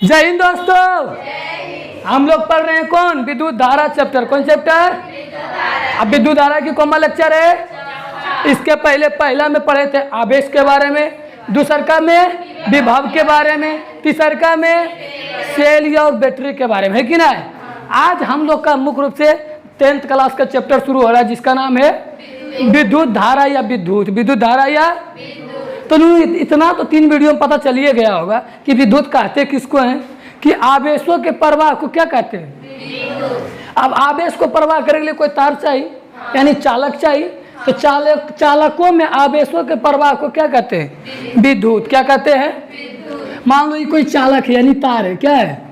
जय हिंद दोस्तों। हम लोग पढ़ रहे हैं कौन विद्युत धारा चैप्टर। कौन चैप्टर? अब विद्युत धारा की कौन लेक्चर है? इसके पहला में पढ़े थे आवेश के बारे में, दूसरका में विभव के बारे में, तीसरका में सेल और बैटरी के बारे में, है कि नहीं। आज हम लोग का मुख्य रूप से 10th क्लास का चैप्टर शुरू हो रहा है जिसका नाम है विद्युत धारा या विद्युत धारा या। तो इतना तो 3 वीडियो में पता चलिए गया होगा कि विद्युत कहते किसको हैं, कि आवेशों के प्रवाह को क्या कहते हैं। अब आवेश को प्रवाह करने के लिए कोई तार चाहिए, यानी चालक चाहिए। तो चालकों में आवेशों के प्रवाह को क्या कहते हैं? विद्युत। क्या कहते हैं? मान लो ये कोई चालक है यानी तार है, क्या है,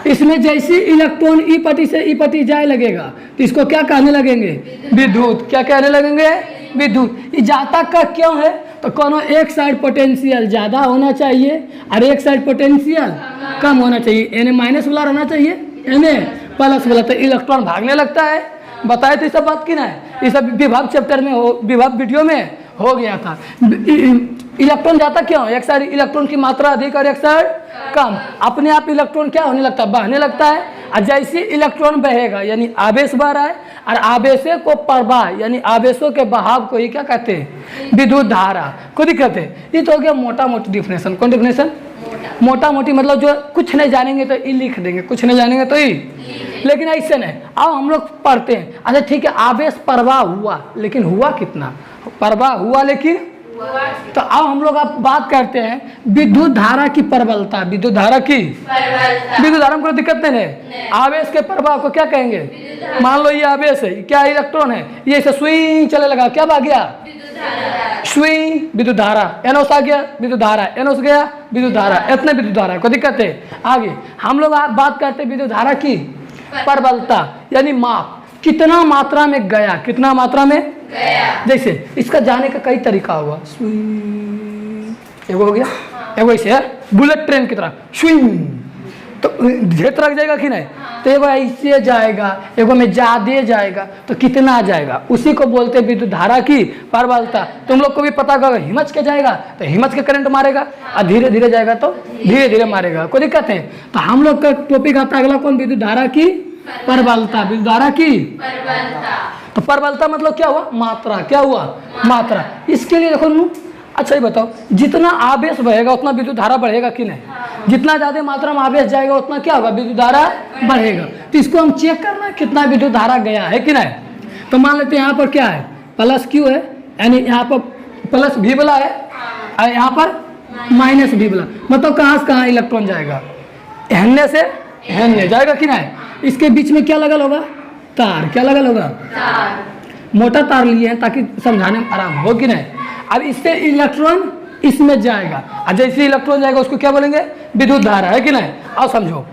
इसमें जैसी इलेक्ट्रॉन ई पट्टी से ई पट्टी जाए लगेगा तो इसको क्या कहने लगेंगे? विद्युत। क्या कहने लगेंगे? विद्युत। ये जाता का क्यों है? तो कोनो एक साइड पोटेंशियल ज़्यादा होना चाहिए और एक साइड पोटेंशियल कम होना चाहिए। यानी माइनस वाला रहना चाहिए, यानी प्लस वाला, तो इलेक्ट्रॉन भागने लगता है। बताए तो ये सब बात की ना है, ये सब विभव चैप्टर में विभव वीडियो में हो गया था। इलेक्ट्रॉन जाता क्यों? एक साइड इलेक्ट्रॉन की मात्रा अधिक और एक साइड कम, अपने आप इलेक्ट्रॉन क्या होने लगता है? बहने लगता है। और जैसे इलेक्ट्रॉन बहेगा यानी आवेश बह रहा है, और आवेशों को प्रवाह यानी आवेशों के बहाव को ही क्या कहते हैं? विद्युत धारा को दिखाते हैं। ये तो हो गया मोटा मोटी डिफिनेशन। कौन डिफिनेशन? मोटा मोटी मतलब जो कुछ नहीं जानेंगे तो ये लिख देंगे, कुछ नहीं जानेंगे तो ये। लेकिन ऐसे नहीं, अब हम लोग पढ़ते हैं। अच्छा ठीक है, आवेश प्रवाह हुआ, लेकिन हुआ कितना? प्रवाह हुआ लेकिन, तो अब हम लोग अब बात करते हैं विद्युत धारा की प्रबलता। विद्युत धारा की विद्युत धारा में कोई दिक्कत नहीं है। आवेश के प्रवाह को क्या कहेंगे? मान लो ये आवेश है, क्या इलेक्ट्रॉन है, ये ऐसे स्विंग चले लगा, क्या भाग गया? स्विंग, विद्युत धारा। एनोस आ गया, विद्युत धारा। एनोस गया, विद्युत धारा। इतने विद्युत धारा कोई दिक्कत है। आगे हम लोग आप बात करते हैं विद्युत धारा की प्रबलता यानी माप, कितना मात्रा में गया, कितना मात्रा में गया। जैसे इसका जाने का कई तरीका हुआ। एगो हो गया, एगो ऐसे है बुलेट ट्रेन की तरह स्विंग, तो ढेर तरह जाएगा कि नहीं। तो एगो ऐसे जाएगा, एगो में ज्यादा जाएगा, तो कितना जाएगा, उसी को बोलते हैं विद्युत धारा की प्रबलता। तुम लोग को भी पता होगा, हिमच के जाएगा तो हिमच के करंट मारेगा, और धीरे धीरे जाएगा तो धीरे धीरे मारेगा, कोई दिक्कत है। तो हम लोग का टॉपिक आता है अगला कौन? विद्युत धारा की प्रबलता। विद्युत धारा की प्रबलता, तो प्रबलता मतलब क्या हुआ? मात्रा। क्या हुआ? मात्रा। इसके लिए देखो, अच्छा ये बताओ, जितना आवेश बहेगा उतना विद्युत धारा बढ़ेगा कि नहीं? जितना ज्यादा मात्रा में आवेश जाएगा उतना क्या होगा? विद्युत धारा बढ़ेगा। तो इसको हम चेक करना कितना विद्युत धारा गया है कि नहीं। तो मान लेते हैं यहाँ पर क्या है? प्लस क्यू है, यानी यहाँ पर प्लस भी वाला है और यहाँ पर माइनस भी वाला। मतलब कहाँ से कहाँ इलेक्ट्रॉन जाएगा? हेलने से हेलने जाएगा कि नहीं। इसके बीच में क्या लगल होगा? तार। क्या लगल होगा? तार। मोटा तार लिए हैं ताकि समझाने में आराम हो कि नहीं। अब इससे इलेक्ट्रॉन इसमें जाएगा, और जैसे इलेक्ट्रॉन जाएगा उसको क्या बोलेंगे? विद्युत धारा, है कि नहीं। अब समझो,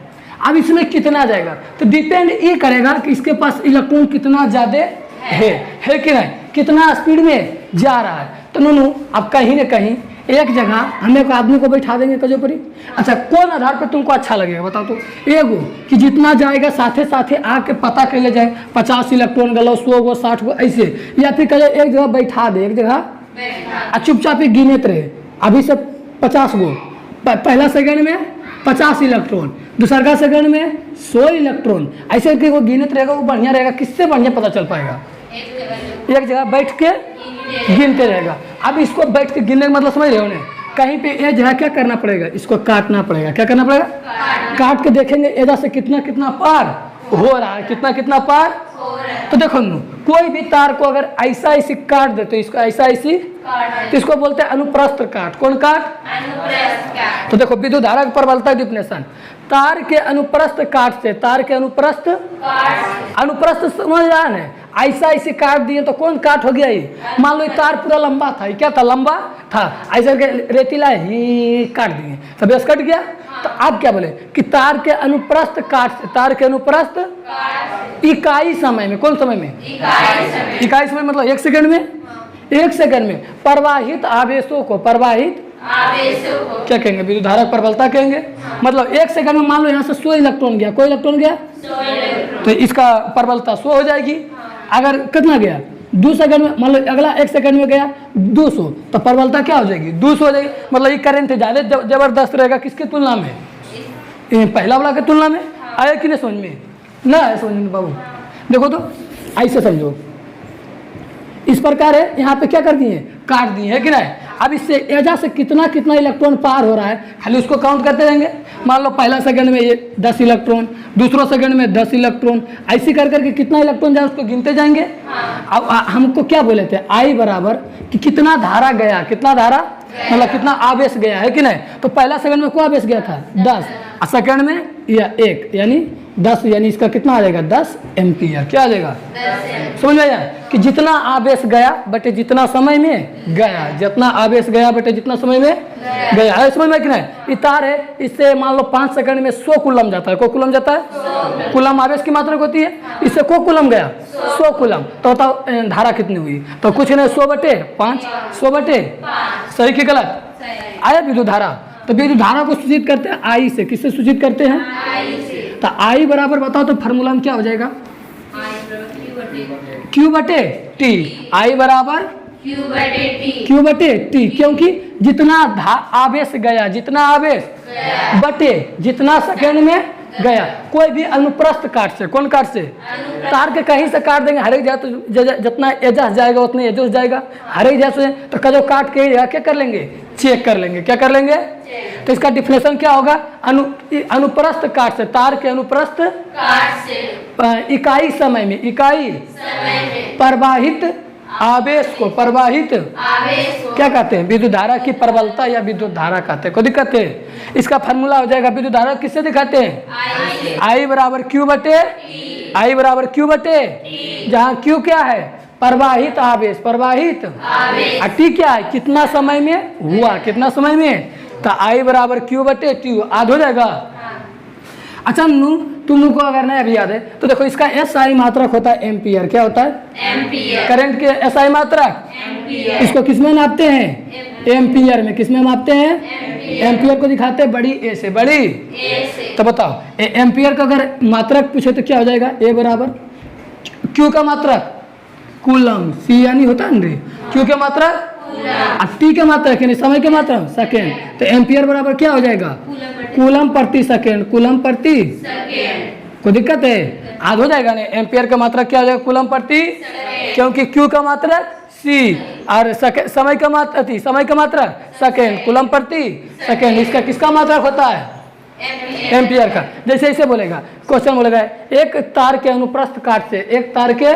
अब इसमें कितना जाएगा तो डिपेंड ये करेगा कि इसके पास इलेक्ट्रॉन कितना ज्यादा है कि नहीं, कितना स्पीड में जा रहा है। तो नूनू अब कहीं न कहीं एक जगह हम एक आदमी को बैठा देंगे कजो परी। अच्छा कौन आधार पर तुमको अच्छा लगेगा बताओ तो? एगो कि जितना जाएगा साथे साथे आके पता कर ले जाए, 50 इलेक्ट्रॉन गलो, 100 गो, 60 गो ऐसे, या फिर कहे एक जगह बैठा दे, एक जगह चुपचाप ही गिनते रहे। अभी से 50 गो, पहला सेकंड में 50 इलेक्ट्रॉन, दूसरा सेकंड में 100 इलेक्ट्रॉन, ऐसे कि वो गिनते रहेगा, वो बढ़िया रहेगा। किससे बढ़िया पता चल पाएगा? एक जगह बैठ के गिनते रहेगा। अब इसको बैठ के गिनने का मतलब समझ रहे हो ने? कहीं पे ये जगह क्या करना पड़ेगा? इसको काटना पड़ेगा। क्या करना पड़ेगा? काट के देखेंगे एजा से कितना कितना पार हो रहा है, कितना कितना पार हो रहा है। तो देखो कोई भी तार को अगर ऐसा ऐसी काट दे तो इसको ऐसा ऐसी, तो इसको बोलते हैं अनुप्रस्थ काट। कौन काट? अनुप्रस्थ काट। तो देखो विद्युत धारा की प्रबलता डिफिनेशन, तार के अनुप्रस्थ काट से, तार के अनुप्रस्थ अनुप्रस्थ समझ रहा है, ऐसा ऐसे काट दिए तो कौन काट हो गया? ये मान लो तार पूरा लंबा था, क्या था? लंबा था, ऐसे रेतीला ही काट दिए, सब बेस कट गया। तो आप क्या बोले कि तार के अनुप्रस्थ काट से, तार के अनुप्रस्थ इकाई समय में, कौन समय में? इकाई समय मतलब 1 सेकंड में, 1 सेकंड में प्रवाहित आवेशों को, प्रवाहित आवेशों को क्या कहेंगे? विद्युत धारा प्रबलता कहेंगे। मतलब 1 सेकंड में मान लो यहाँ से 100 इलेक्ट्रॉन गया, कोई इलेक्ट्रॉन गया, 100 इलेक्ट्रॉन, तो इसका प्रबलता 100 हो जाएगी। अगर कितना गया? 2 सेकंड में, मान लो अगला 1 सेकंड में गया 200, तो प्रबलता क्या हो जाएगी? 200 हो जाएगी। मतलब ये करंट ज़्यादा जबरदस्त रहेगा किसकी तुलना में? पहला वाला की तुलना में आया कि नहीं समझ में? ना है समझ में बाबू? देखो तो ऐसे समझो, इस प्रकार है, यहाँ पे क्या कर दिए, काट दिए है कि नहीं। अब इससे एजा से कितना कितना इलेक्ट्रॉन पार हो रहा है, खाली उसको काउंट करते रहेंगे। मान लो पहला सेकंड में ये 10 इलेक्ट्रॉन, दूसरा सेकंड में 10 इलेक्ट्रॉन, ऐसे कर करके कितना इलेक्ट्रॉन जाए उसको गिनते जाएंगे। अब हमको क्या बोले थे, आई बराबर कि कितना धारा गया, कितना धारा मतलब कितना आवेश गया है कि नहीं। तो पहला सेकंड में क्या आवेश गया था, 10, और सेकंड में या 1 यानी 10, यानी इसका कितना आ जाएगा, 10 एम्पियर। क्या आ जाएगा, समझ में आया कि जितना आवेश गया बटे जितना समय में गया, जितना आवेश गया बटे जितना समय में गया है, समझ में कि नहीं। ये तार है, इससे मान लो 5 सेकंड में 100 कूलम जाता है। को कूलम जाता है, कूलम आवेश की मात्रा होती है, इससे को कूलम गया 100 कूलम। तो बताओ धारा कितनी हुई, तो कुछ नहीं 100 बटे 5, 100 बटे, सही कि गलत आया विद्युत धारा। तो विद्युत धारा को सूचित करते हैं आई से, किससे सूचित करते हैं, तो आई बराबर बताओ तो फार्मूला में क्या हो जाएगा, Q बटे टी। आई बराबर Q बटे टी, क्योंकि जितना आवेश गया, जितना आवेश बटे जितना सेकंड में गया। कोई भी अनुप्रस्थ काट से, कौन काट से, तार के कहीं से काट देंगे, हर एक जाए तो जितना एजाज जाएगा उतना एजोस जाएगा, हर एक जैसे तो कजो काट के क्या कर लेंगे, चेक कर लेंगे। क्या कर लेंगे, तो इसका डिफिनेशन क्या होगा, अनुप्रस्थ काट से, तार के अनुप्रस्थ काट से इकाई समय में, इकाई प्रवाहित आवेश को, प्रवाहित क्या कहते हैं, विद्युत धारा की प्रबलता या विद्युत धारा कहते हैं। को दिक्कत है, इसका फार्मूला हो जाएगा विद्युत धारा किससे दिखाते हैं, आई बराबर Q बटे, आई बराबर Q बटे, जहाँ Q क्या है, प्रवाहित आवेश, प्रवाहित और टी क्या है, कितना समय में हुआ, कितना समय में। तो आई बराबर Q बटे टी आध हो जाएगा। अच्छा तुम को अगर नहीं अभी याद है तो देखो, इसका SI मात्रक होता है एम्पियर। क्या होता है, एम्पियर। करंट के SI मात्रक एम्पियर। इसको किसमें नापते हैं, एम्पियर में। किसमें मापते हैं, एम्पियर को दिखाते हैं बड़ी ए से, बड़ी ए से। तो बताओ एम्पियर का अगर मात्रक पूछे तो क्या हो जाएगा, ए बराबर Q का मात्रक कूलम, C यानी होता है ना, Q के मात्रक टी के मात्रक यानी समय के मात्रक सेकेंड। तो एम्पियर बराबर क्या हो जाएगा, कूलम प्रति सेकेंड, कूलम प्रति सेकेंड। कोई दिक्कत है, आध हो जाएगा नहीं। एम्पियर का मात्रक क्या हो जाएगा, कूलम प्रति, क्योंकि Q का मात्रक C और समय का मात्रक, समय का मात्रक सेकेंड, कूलम प्रति सेकेंड। इसका किसका मात्रक होता है, एम्पियर का। जैसे ऐसे बोलेगा, क्वेश्चन बोलेगा एक तार के अनुप्रस्थ काट से, एक तार के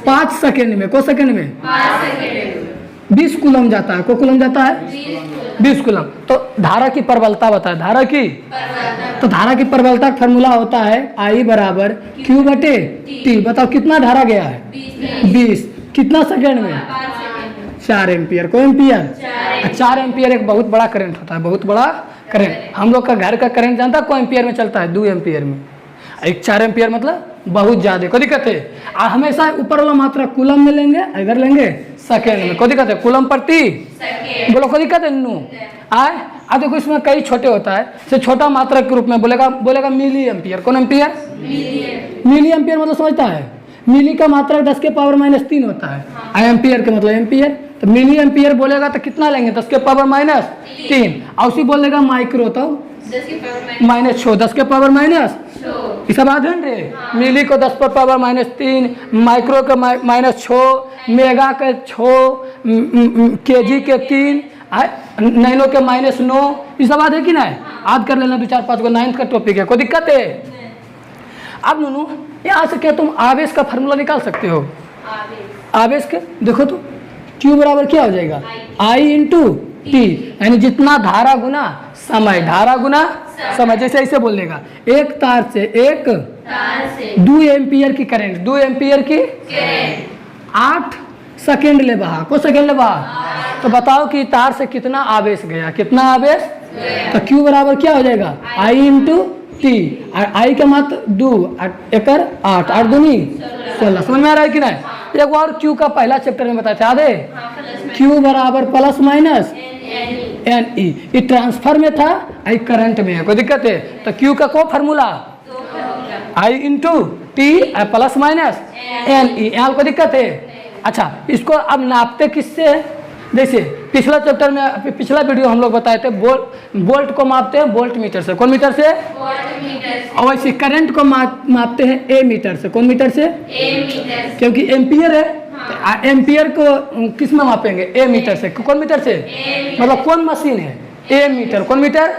5 सेकेंड में, को सेकेंड में 20 कूलम जाता है। को कूलम जाता है 20 कूलम। तो धारा की प्रबलता बताए, धारा की, तो धारा की प्रबलता का फॉर्मूला होता है आई बराबर Q बटे टी। बताओ कितना धारा गया है, 20, कितना सेकेंड में, 4 एम्पियर। को एम्पियर, 4 एम्पियर एक बहुत बड़ा करंट होता है, बहुत बड़ा करंट। हम लोग का घर का करंट जानता है को एम्पियर में चलता है, 2 एम्पियर में। एक 4 एम्पियर मतलब बहुत ज्यादा। कोई दिक्कत है, हमेशा ऊपर वाला मात्रा कूलम में लेंगे, इधर लेंगे सेकेंड में। कोई दिक्कत है, कूलम प्रति बोलो, कोई दिक्कत है नू आए। अब देखो इसमें कई छोटे होता है, से छोटा मात्रा के रूप में बोलेगा मिली एम्पियर। कौन एम्पियर, मिली एम्पियर मतलब समझता है, मिली का मात्रक 10 के पावर -3 होता है, एम्पियर के मतलब एम्पियर। तो मिली एम्पियर बोलेगा तो कितना लेंगे, 10 के पावर -3। और उसी बोलेगा माइक्रो तो -6, 10 के पावर -6। सब बात है रे, मिली को 10 पर पावर -3, माइक्रो का -6, मेगा के 6, केजी के 3, नैनो के -9। ये सब बात है कि नहीं, याद कर लेना 2, 4, 5 को, 9th का टॉपिक है। कोई दिक्कत है। अब नूनू यहाँ से क्या तुम आवेश का फार्मूला निकाल सकते हो, आवेश के देखो तो Q बराबर क्या हो जाएगा, I इंटू टी, यानी जितना धारा गुना समय, धारा गुना समय। जैसे ऐसे बोलेगा, एक तार से 2 एम्पियर की करंट, 2 एम्पियर की 8 सेकेंड ले बहा। को सेकेंड ले बहा। तो बताओ कि तार से कितना आवेश गया, कितना आवेश। तो Q बराबर क्या हो जाएगा, I इंटू टी। और आई का मात्र 2, एकर 8, 8 दूनी 16। समझ में आ रहा है कि नहीं। एक और Q का पहला चैप्टर में बताया था, दे Q बराबर प्लस माइनस NE। ये ट्रांसफर में था, आई करंट में है। कोई दिक्कत है। तो Q का को formula I into T plus minus NE। यहाँ कोई दिक्कत है। अच्छा, इसको अब नापते किससे, जैसे पिछला चैप्टर में, पिछला वीडियो हम लोग बताए थे वोल्ट को मापते हैं वोल्ट मीटर से। कौन मीटर से? और वैसे करंट को मापते हैं ए मीटर से। कौन मीटर से? क्योंकि एम्पियर है। एम्पियर को किस में मापेंगे? ए मीटर से। कौन मीटर से? मतलब कौन मशीन है? ए मीटर। कौन मीटर?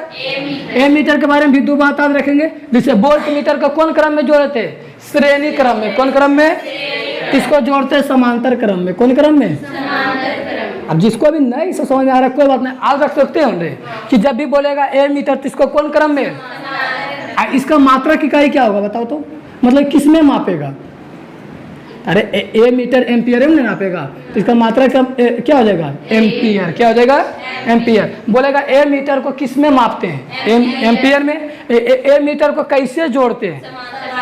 ए मीटर के बारे में भी दो बात याद रखेंगे। जैसे वोल्ट मीटर का कौन क्रम में जोड़ते हैं? श्रेणी क्रम में। कौन क्रम में? इसको जोड़ते हैं समांतर क्रम में। कौन क्रम में? अब जिसको अभी नहीं से समझ में आ रहा है कोई बात नहीं, आज रख सकते हैं कि जब भी बोलेगा ए मीटर तो इसको कौन क्रम में? इसका मात्रा की इकाई क्या होगा बताओ तो? मतलब किस में मापेगा? अरे ए मीटर एम्पियर में नापेगा तो इसका मात्रा क्या हो जाएगा? एम्पियर। क्या हो जाएगा? एम्पियर। बोलेगा ए मीटर को किस में मापते हैं? एम्पियर में। ए मीटर को कैसे जोड़ते हैं?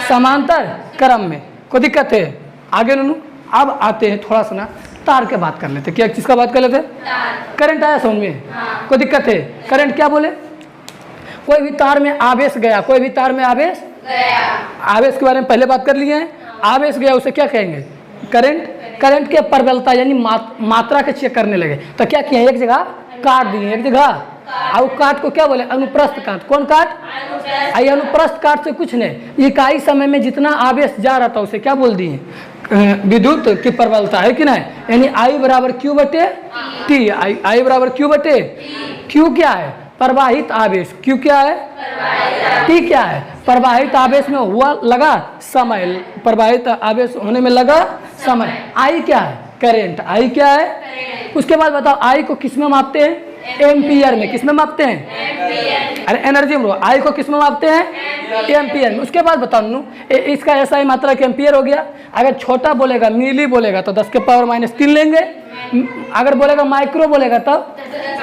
समांतर क्रम में। कोई दिक्कत है? आगे नूनू अब आते हैं थोड़ा सा ना तार के बात कर लेते। क्या चीज का बात कर लेते? करंट आया समझ में? कोई दिक्कत है? करंट क्या बोले? कोई भी तार में आवेश गया। कोई भी तार में आवेश गया। आवेश के बारे में पहले बात कर लिए हैं। आवेश गया उसे क्या कहेंगे? करंट। करंट के प्रबलता यानी मात्रा के चेक करने लगे तो क्या किया? एक जगह काट दिए, एक जगह। और काट को क्या बोले? अनुप्रस्थ काट। कौन काट? आई अनुप्रस्थ काट से कुछ नहीं, इकाई समय में जितना आवेश जा रहा था उसे क्या बोल दिए? विद्युत की प्रबलता है कि नहीं? यानी आई बराबर क्यू बटे टी। आई बराबर क्यू बटे क्यू क्या है? प्रवाहित आवेश। क्यू क्या है? टी क्या है? प्रवाहित आवेश में हुआ लगा समय। प्रवाहित आवेश होने में लगा समय। आई क्या है? करंट। आई क्या है? उसके बाद बताओ आई को किस में मापते हैं? एम्पियर में। किस में मापते हैं? अरे एनर्जी में। आई को किस में मापते हैं? एम्पियर में। उसके बाद बताओ नू इसका ऐसा ही मात्रा कि एम्पियर हो गया। अगर छोटा बोलेगा मिली बोलेगा तो 10 के पावर -3 लेंगे। अगर बोलेगा माइक्रो बोलेगा तो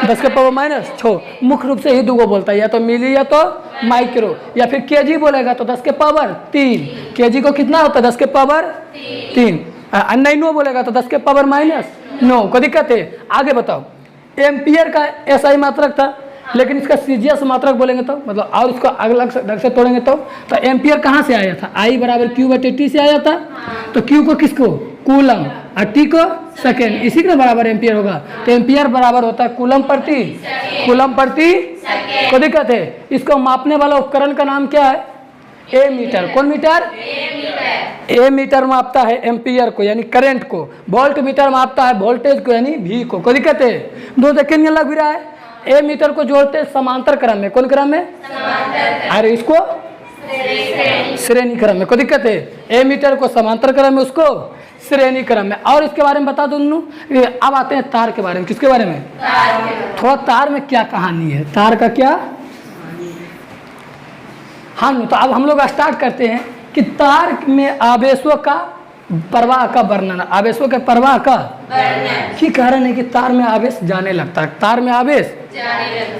10 के पावर -6। मुख्य रूप से ही दो बोलता है, या तो मिली या तो माइक्रो। या फिर केजी बोलेगा तो 10 के पावर 3। केजी को कितना होता है? 10 के पावर 3। नैनो बोलेगा तो 10 के पावर -9। कोई दिक्कत है? आगे बताओ। एम्पियर का ऐसा ही मात्रक था, लेकिन इसका सीजीएस मात्रक बोलेंगे तो मतलब और उसको अलग ढंग से तोड़ेंगे तो एम्पियर कहाँ से आया था? आई बराबर क्यू बटे टी से आया था। तो क्यू को किसको? कूलम। और टी को सेकेंड। इसी के बराबर एम्पियर होगा। तो एम्पियर बराबर होता है कूलम प्रति कूलम प्रति। कोई दिक्कत है? इसको मापने वाला उपकरण का नाम क्या है? ए मीटर। कौन मीटर? ए मीटर मापता है एम्पियर को यानी करंट को। वोल्ट मीटर मापता है वोल्टेज को यानी वी को। कोई दिक्कत है? दो सेकेंड लग भी रहा है। ए मीटर को जोड़ते हैं समांतर क्रम में। कौन क्रम में? अरे इसको श्रेणी क्रम में। कोई दिक्कत है? ए मीटर को समांतर क्रम में, उसको श्रेणी क्रम में। और इसके बारे में बता दो। अब आते हैं तार के बारे में। किसके बारे में? थोड़ा तार में क्या कहानी है? तार का क्या? हाँ, तो अब हम लोग स्टार्ट करते हैं कि तार में आवेशों का प्रवाह का वर्णन। आवेशों के प्रवाह का की कारण है कि तार में आवेश जाने लगता है। तार में आवेश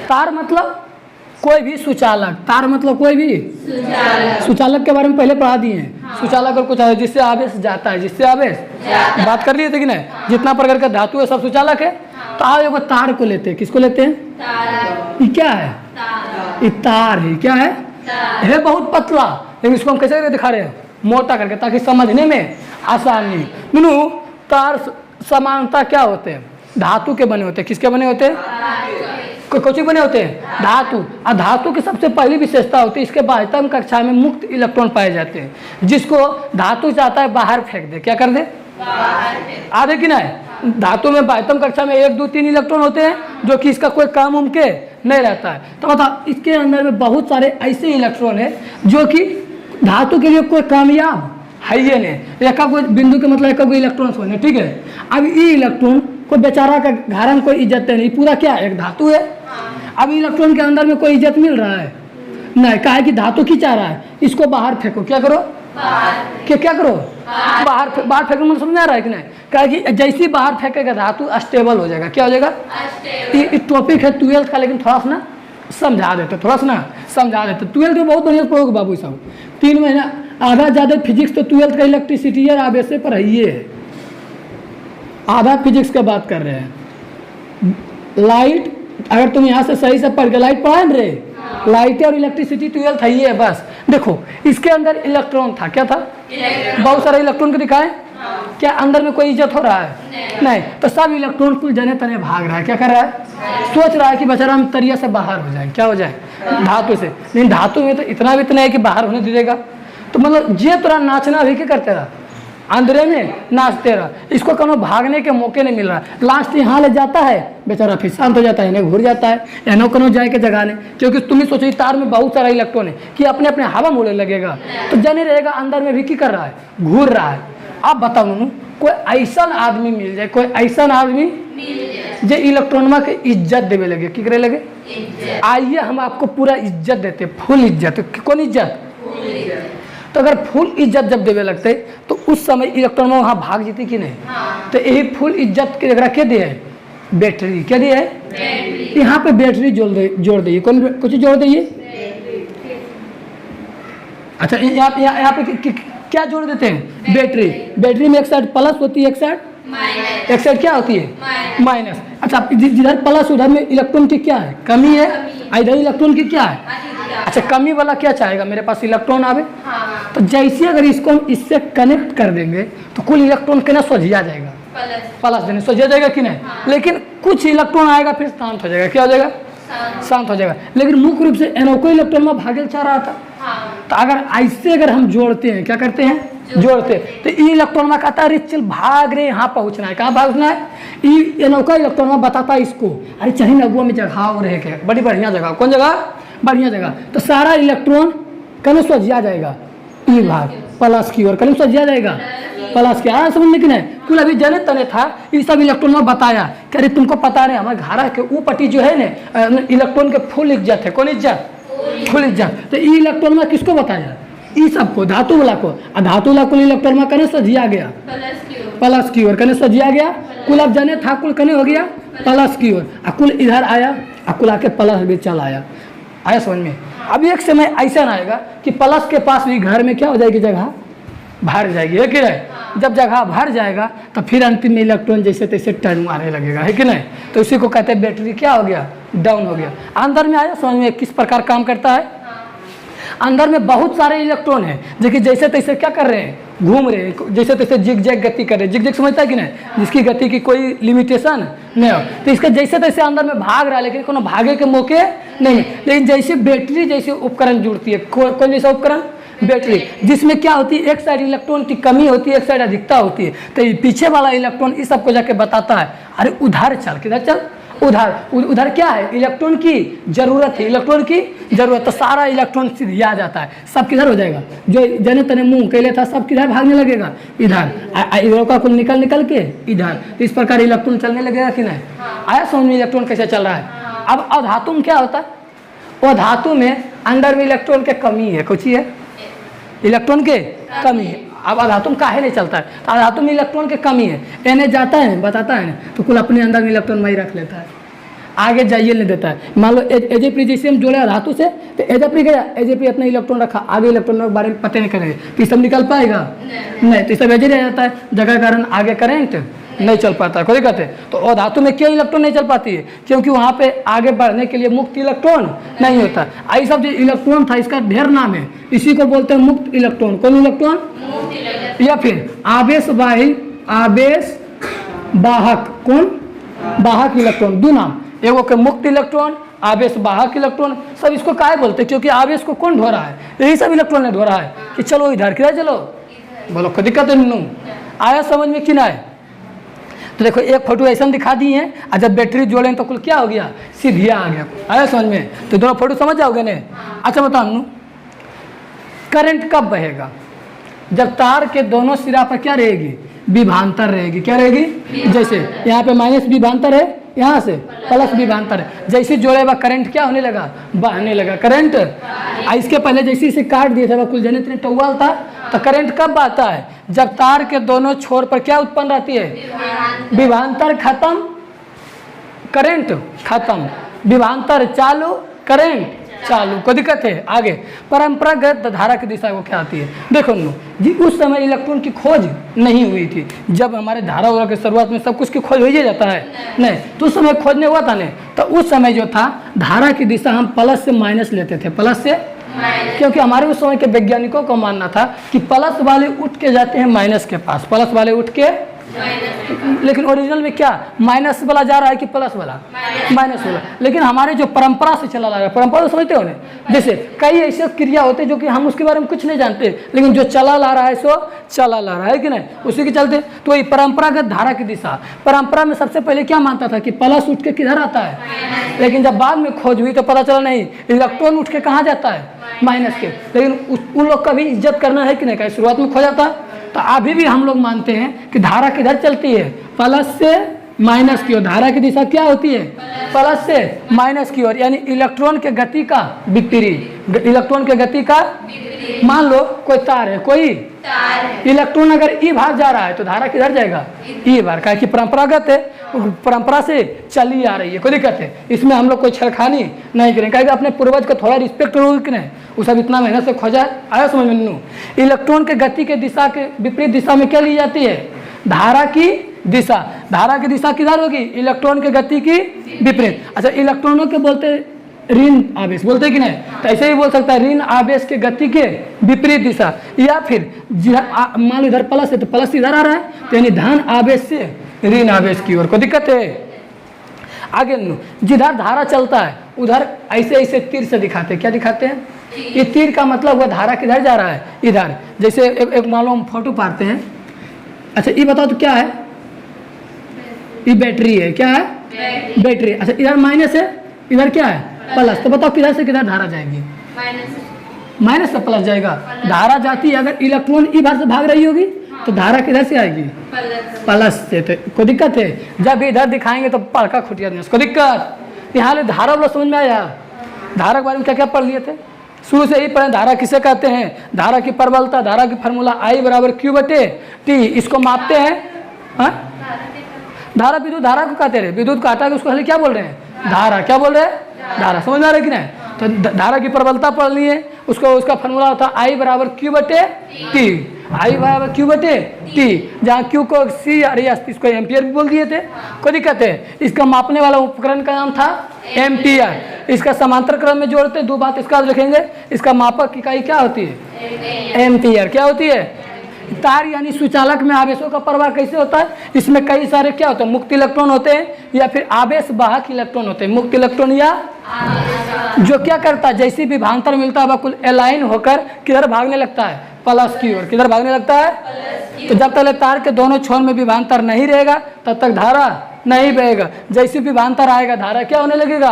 तार मतलब कोई भी सुचालक। तार मतलब कोई भी सुचालक के बारे में पहले पढ़ा दिए हैं। सुचालक और कुछ है जिससे आवेश जाता है, जिससे आवेश बात कर लिए थे कि नहीं? जितना प्रकार का धातु है सब सुचालक है। तो आज एक तार को लेते हैं। किसको लेते हैं? ये क्या है? ये तार है। क्या है बहुत पतला, लेकिन इसको हम कैसे दिखा रहे हैं? मोटा करके, ताकि समझने में आसानी। मीनू तार समानता क्या होते हैं? धातु के बने होते हैं। किसके बने होते हैं? कौन बने होते हैं? धातु। और धातु की सबसे पहली विशेषता होती है इसके बाह्यतम कक्षा में मुक्त इलेक्ट्रॉन पाए जाते हैं, जिसको धातु चाहता है बाहर फेंक दे। क्या कर दे? आधे कि नहीं? धातु में बाह्यतम कक्षा में 1 2 3 इलेक्ट्रॉन होते हैं जो कि इसका कोई काम मुमकिन नहीं रहता है। तो मतलब इसके अंदर में बहुत सारे ऐसे इलेक्ट्रॉन है जो कि धातु के लिए कोई कामयाब है ये नहीं। एक कोई बिंदु के मतलब एक कोई इलेक्ट्रॉन होने। ठीक है? अब ये इलेक्ट्रॉन को बेचारा का घारन कोई इज्जत नहीं। पूरा क्या है? एक धातु है। अब इलेक्ट्रॉन के अंदर में कोई इज्जत मिल रहा है नहीं। कहा है कि धातु खींचा रहा है, इसको बाहर फेंको। क्या करो? क्या करो? बाहर फेंकने में समझ आ रहा है कि नहीं? कहा कि जैसे बाहर फेंकेगा धातु स्टेबल हो जाएगा। क्या हो जाएगा? ये टॉपिक है 12th का, लेकिन थोड़ा सा ना समझा देते। 12th में बहुत बढ़िया पढ़ोगे बाबू साहब। 3 महीना आधा ज़्यादा फिजिक्स तो 12th का इलेक्ट्रिसिटी और आवेश पर है। ये आधा फिजिक्स का बात कर रहे हैं। लाइट अगर तुम यहाँ से सही से पढ़ के लाइट पढ़ा रे, लाइट और इलेक्ट्रिसिटी 12th है ये। बस देखो इसके अंदर इलेक्ट्रॉन था। क्या था? बहुत सारे इलेक्ट्रॉन को दिखाए। क्या अंदर में कोई इज्जत हो रहा है? नहीं। तो सब इलेक्ट्रॉन कुल जने तने भाग रहा है। क्या कर रहा है? सोच रहा है कि बेचारा हम तरिया से बाहर हो जाए। क्या हो जाए? धातु से। लेकिन धातु में तो इतना भी तो नहीं है कि बाहर होने दीजिएगा। तो मतलब ये तोरा नाचना भी क्या करते रहा, अंदरे में नाचते रहा। इसको कहीं भागने के मौके नहीं मिल रहा। लास्ट यहाँ ले जाता है बेचारा, फिर शांत हो जाता है, इन्हें घूर जाता है, इन्हों कहीं जाए के जगह नहीं। क्योंकि तुम्हें सोचो तार में बहुत सारा इलेक्ट्रॉन है कि अपने अपने हवा मोड़े लगेगा, तो जने रहेगा अंदर में भी की कर रहा है, घूर रहा है। आप बताओ नू, कोई ऐसा आदमी मिल जाए, कोई ऐसा आदमी जो इलेक्ट्रॉनमा के इज्जत देवे लगे, की करे लगे? आइए हम आपको पूरा इज्जत देते, फुल इज्जत। कौन इज्जत? तो अगर फुल इज्जत जब देवे लगते तो उस समय इलेक्ट्रॉन में वहाँ भाग जीती कि नहीं? तो यही फुल इज्जत के जगह क्या दिए है? बैटरी। क्या दिया है? यहाँ पे बैटरी जोड़ दिए। कौन कुछ जोड़ दिए? अच्छा, यहाँ पे क्या जोड़ देते हैं? बैटरी। बैटरी में एक साइड प्लस होती है, एक साइड क्या होती है? माइनस। अच्छा, जिधर प्लस उधर में इलेक्ट्रॉन की क्या है? कमी है। इधर इलेक्ट्रॉन की क्या है? अच्छा, कमी वाला क्या चाहेगा? मेरे पास इलेक्ट्रॉन आवे। तो जैसे अगर इसको हम इससे कनेक्ट कर देंगे तो कुल इलेक्ट्रॉन के ना सोझिया जाएगा, प्लस देने सोझिया जाएगा कि नहीं? लेकिन कुछ इलेक्ट्रॉन आएगा फिर शांत हो जाएगा। क्या हो जाएगा? शांत हो जाएगा। लेकिन मुख्य रूप से एनोको इलेक्ट्रॉन में भागल चाह रहा था। तो अगर ऐसे अगर हम जोड़ते हैं, क्या करते हैं? जोड़ते हैं, तो ई इलेक्ट्रॉन में कहता है अरे चल भाग रहे, यहाँ पहुँचना है। कहाँ पहुँचना है? ई एनोका इलेक्ट्रॉन में बताता है इसको, अरे चाहिए नगुआ में जगह और रहे के बड़ी बढ़िया जगह। कौन जगह? बढ़िया जगह। तो सारा इलेक्ट्रॉन कने सोझिया जाएगा, ई भाग प्लस की ओर कने सोझिया जाएगा, प्लस की। आया समझ में कि नहीं? कुल अभी जने तने था, ये सब इलेक्ट्रॉन में बताया कि अरे तुमको पता नहीं हमारे घर के वो पट्टी जो है ना, इलेक्ट्रॉन के फुल इज्जत है। कौन इज्जत? फुल इज्जत। तो ये इलेक्ट्रॉन में किसको बताया? ई सबको, धातु वाला को। धातु वाला कुल इलेक्ट्रॉन में कने सोझिया गया, प्लस की ओर कने सोझिया गया। कुल अब जने था कुल कने हो गया प्लस की ओर, कुल इधर आया, कुल आके प्लस भी चल आया। आया समझ में? अब एक समय ऐसा आएगा कि प्लस के पास भी घर में क्या हो जाएगी? जगह भर जाएगी, है कि नहीं? जब जगह भर जाएगा तो फिर अंतिम में इलेक्ट्रॉन जैसे तैसे टर्न मारने लगेगा, है कि नहीं? तो इसी को कहते हैं बैटरी क्या हो गया? डाउन हो गया। अंदर में आया समझ में किस प्रकार काम करता है? अंदर में बहुत सारे इलेक्ट्रॉन है जो कि जैसे तैसे क्या कर रहे हैं? घूम रहे हैं, जैसे तैसे जिग जैग गति कर रहे हैं। जिग जैग समझता है कि नहीं? जिसकी गति की कोई लिमिटेशन नहीं हो। तो इसका जैसे तैसे अंदर में भाग रहा है, लेकिन कोनो भागे के मौके नहीं। लेकिन जैसे बैटरी जैसे उपकरण जुड़ती है, कौन जैसा उपकरण? बैटरी, जिसमें क्या होती है? एक साइड इलेक्ट्रॉन की कमी होती है, एक साइड अधिकता होती है। तो ये पीछे वाला इलेक्ट्रॉन इस सबको जाके बताता है अरे उधर चल, किधर चल? उधर क्या है? इलेक्ट्रॉन की जरूरत है, इलेक्ट्रॉन की जरूरत। तो सारा इलेक्ट्रॉन सीधा जाता है, सब किधर हो जाएगा? जो जने तने मुंह कैले था सब किधर भागने लगेगा? इधर। इधर का कुल निकल के इधर। तो इस प्रकार इलेक्ट्रॉन चलने लगेगा कि नहीं? आया समझ में इलेक्ट्रॉन कैसे चल रहा है? अब अधातु में क्या होता है? वो धातु में अंदर में इलेक्ट्रॉन के कमी है। कुछ ही है इलेक्ट्रॉन के कमी है। अब अधातु में काहे नहीं चलता है? तो अधातु में इलेक्ट्रॉन की कमी है, एने जाता है बताता है ना, तो कुल अपने अंदर में इलेक्ट्रॉन वही रख लेता है, आगे जाइए नहीं देता है। मान लो एजेपी जैसे हम जोड़े धातु से, तो एजेपी गया, एजेपी इतना इलेक्ट्रॉन रखा, आगे इलेक्ट्रॉन के बारे में पता नहीं करेंगे तो सब निकल पाएगा नहीं। तो सब एजे रह जाता है, जगह कारण आगे करेंट नहीं चल पाता है। कोई कहते हैं तो अधातु में क्यों इलेक्ट्रॉन नहीं चल पाती है? क्योंकि वहाँ पे आगे बढ़ने के लिए मुक्त इलेक्ट्रॉन नहीं होता। आई सब जो इलेक्ट्रॉन था इसका ढेर नाम है, इसी को बोलते हैं मुक्त इलेक्ट्रॉन। कौन इलेक्ट्रॉन? या फिर आवेशवाही, आवेश वाहक। कौन? वाहक इलेक्ट्रॉन। दो नाम, एगो के मुक्त इलेक्ट्रॉन, आवेश वाहक इलेक्ट्रॉन। सब इसको काहे बोलते हैं? क्योंकि आवेश को कौन ढो रहा है? यही सब इलेक्ट्रॉन ने ढो रहा है कि चलो इधर किधर चलो, बोलो कोई दिक्कत नहीं। आया समझ में कि नहीं? तो देखो एक फोटो ऐसा दिखा दी है, और जब बैटरी जोड़े तो कुल क्या हो गया? सीधिया आ गया। आया समझ में? तो दोनों फोटो समझ जाओगे ने? अच्छा बताओ, करंट कब बहेगा? जब तार के दोनों सिरा पर क्या रहेगी? विभवांतर रहेगी। क्या रहेगी? जैसे यहाँ पे माइनस विभवांतर है, यहाँ से प्लस विभवांतर है। जैसे जोड़ेगा करंट क्या होने लगा? बहने लगा करंट। इसके पहले जैसे इसे काट दिया था कुल जनित ने टौवाल था, तो करंट कब आता है? जब तार के दोनों छोर पर क्या उत्पन्न रहती है? विभवांतर खत्म, करंट खत्म। विभवांतर चालू, करंट चालू। कोई दिक्कत है? आगे परंपरागत धारा की दिशा वो क्या आती है? देखो जी, उस समय इलेक्ट्रॉन की खोज नहीं हुई थी। जब हमारे धारा वाला की शुरुआत में सब कुछ की खोज हो ही जाता है नहीं, तो उस समय खोज नहीं हुआ था नहीं। तो उस समय जो था धारा की दिशा हम प्लस से माइनस लेते थे, प्लस से क्योंकि हमारे उस समय के वैज्ञानिकों को मानना था कि प्लस वाले उठ के जाते हैं माइनस के पास, प्लस वाले उठ के, लेकिन ओरिजिनल में क्या माइनस वाला जा रहा है कि प्लस वाला? माइनस वाला। लेकिन हमारे जो परंपरा से चला आ रहा है, परंपरा तो समझते हो ना, जैसे कई ऐसे क्रिया होते हैं जो कि हम उसके बारे में कुछ नहीं जानते, लेकिन जो चला ला रहा है सो चला ला रहा है कि नहीं, उसी के चलते। तो ये परंपरागत धारा की दिशा, परंपरा में सबसे पहले क्या मानता था कि प्लस उठ के किधर आता है, लेकिन जब बाद में खोज हुई तो पता चला नहीं, इलेक्ट्रॉन उठ के कहाँ जाता है? माइनस के। लेकिन उन लोग का भी इज्जत करना है कि नहीं, कहीं शुरुआत में खो जाता। तो अभी भी हम लोग मानते हैं कि धारा किधर चलती है? प्लस से माइनस की ओर। धारा की दिशा क्या होती है? प्लस से माइनस की ओर, यानी इलेक्ट्रॉन के गति का विपरीत। इलेक्ट्रॉन के गति का, मान लो कोई तार है, कोई इलेक्ट्रॉन अगर ई भाग जा रहा है तो धारा किधर जाएगा? ई भाग। क्या कि परंपरागत है, परंपरा से चली आ रही है, कोई दिक्कत है इसमें, हम लोग कोई छेड़खानी नहीं करेंगे। कहेंगे अपने पूर्वज को थोड़ा रिस्पेक्ट करोगे कि नहीं, वो सब इतना मेहनत से खोजा आया, समझ में नहीं। इलेक्ट्रॉन के गति के दिशा के विपरीत दिशा में क्या ली जाती है? धारा की दिशा। धारा की दिशा किधर होगी? इलेक्ट्रॉन के गति की विपरीत। अच्छा, इलेक्ट्रॉनों के बोलते ऋण आवेश, बोलते कि नहीं? तो ऐसे ही बोल सकता है ऋण आवेश के गति के विपरीत दिशा। या फिर मान लो इधर प्लस है तो प्लस इधर आ रहा है, तो यानी धन आवेश से ऋण आवेश की ओर। कोई दिक्कत है? आगे जिधर धारा चलता है उधर ऐसे ऐसे तीर से दिखाते हैं। क्या दिखाते हैं? ये तीर का मतलब हुआ धारा किधर जा रहा है? इधर। जैसे एक मान लो हम फोटो पाते हैं। अच्छा, ये बताओ तो क्या है? ये बैटरी है। क्या है? बैटरी। अच्छा, इधर माइनस है, इधर क्या है? प्लस। तो बताओ किधर से किधर धारा जाएगी? माइनस से प्लस जाएगा। धारा जाती है, अगर इलेक्ट्रॉन ई बार से भाग रही होगी तो धारा किधर से आएगी? प्लस से। तो कोई दिक्कत है? जब इधर दिखाएंगे तो पड़का खुटिया नहीं, कोई दिक्कत? यहाँ धारा वाला समझ में आया? धारा के बारे में क्या क्या पढ़ लिए थे? शुरू से ही पढ़े। धारा किसे कहते हैं? धारा की प्रबलता, धारा की फार्मूला I बराबर Q/T। इसको मापते हैं। हाँ, धारा विद्युत धारा को कहते रहे, विद्युत को हटा के उसको क्या बोल रहे हैं? धारा। क्या बोल रहे हैं? धारा। समझ में आ रहा है कि नहीं? तो धारा की प्रबलता पढ़ लिए, उसको उसका फार्मूला होता है I बराबर Q/T। I बराबर Q/T, जहाँ Q को C और इसको एम्पियर भी बोल दिए थे। कोई दिक्कत है? इसका मापने वाला उपकरण का नाम था एम्पियर। इसका समांतर क्रम में जोड़ते, दो बात इसका रखेंगे, इसका मापक इकाई क्या होती है? एम्पियर। क्या होती है? तार यानी सुचालक में आवेशों का प्रवाह कैसे होता है? इसमें कई सारे क्या होते हैं? मुक्त इलेक्ट्रॉन होते हैं या फिर आवेश वाहक इलेक्ट्रॉन होते हैं। मुक्त इलेक्ट्रॉन या जो क्या करता है, जैसे विभवांतर मिलता है बिल्कुल एलाइन होकर किधर भागने लगता है? प्लस की ओर। किधर भागने लगता है? तो जब तक तार के दोनों छोर में विभवांतर नहीं रहेगा तब तक धारा नहीं बहेगा। जैसे विभवांतर आएगा धारा क्या होने लगेगा?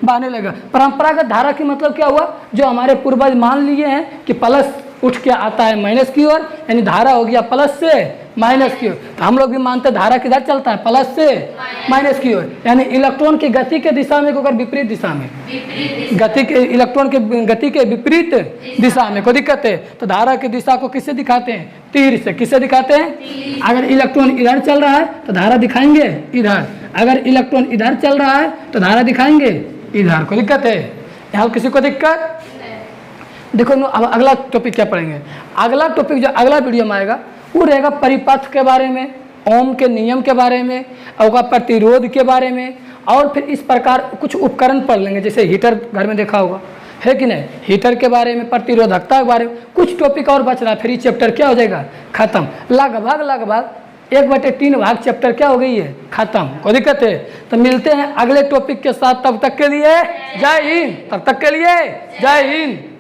बहने लगेगा। परंपरागत धारा की मतलब क्या हुआ? जो हमारे पूर्वज मान लिए हैं कि प्लस उठ के आता है माइनस की ओर, यानी धारा हो गया प्लस से माइनस की ओर। तो हम लोग भी मानते हैं धारा किधर चलता है? प्लस से माइनस की ओर, यानी इलेक्ट्रॉन की गति के दिशा में अगर विपरीत दिशा में, गति के इलेक्ट्रॉन के गति के विपरीत दिशा में। कोई दिक्कत है? तो धारा की दिशा को किससे दिखाते हैं? तीर से। किससे दिखाते हैं? अगर इलेक्ट्रॉन इधर चल रहा है तो धारा दिखाएंगे इधर, अगर इलेक्ट्रॉन इधर चल रहा है तो धारा दिखाएंगे इधर। कोई दिक्कत है? यहाँ किसी को दिक्कत? देखो अब अगला टॉपिक क्या पढ़ेंगे? अगला टॉपिक जो अगला वीडियो में आएगा वो रहेगा परिपथ के बारे में, ओम के नियम के बारे में, और प्रतिरोध के बारे में, और फिर इस प्रकार कुछ उपकरण पढ़ लेंगे। जैसे हीटर घर में देखा होगा, है कि नहीं? हीटर के बारे में, प्रतिरोधकता के बारे में कुछ टॉपिक और बच रहा है, फिर ये चैप्टर क्या हो जाएगा? खत्म। लगभग 1/3 भाग चैप्टर क्या हो गई है? खत्म। कोई दिक्कत है? तो मिलते हैं अगले टॉपिक के साथ। तब तक के लिए जय हिंद। तब तक के लिए जय हिंद।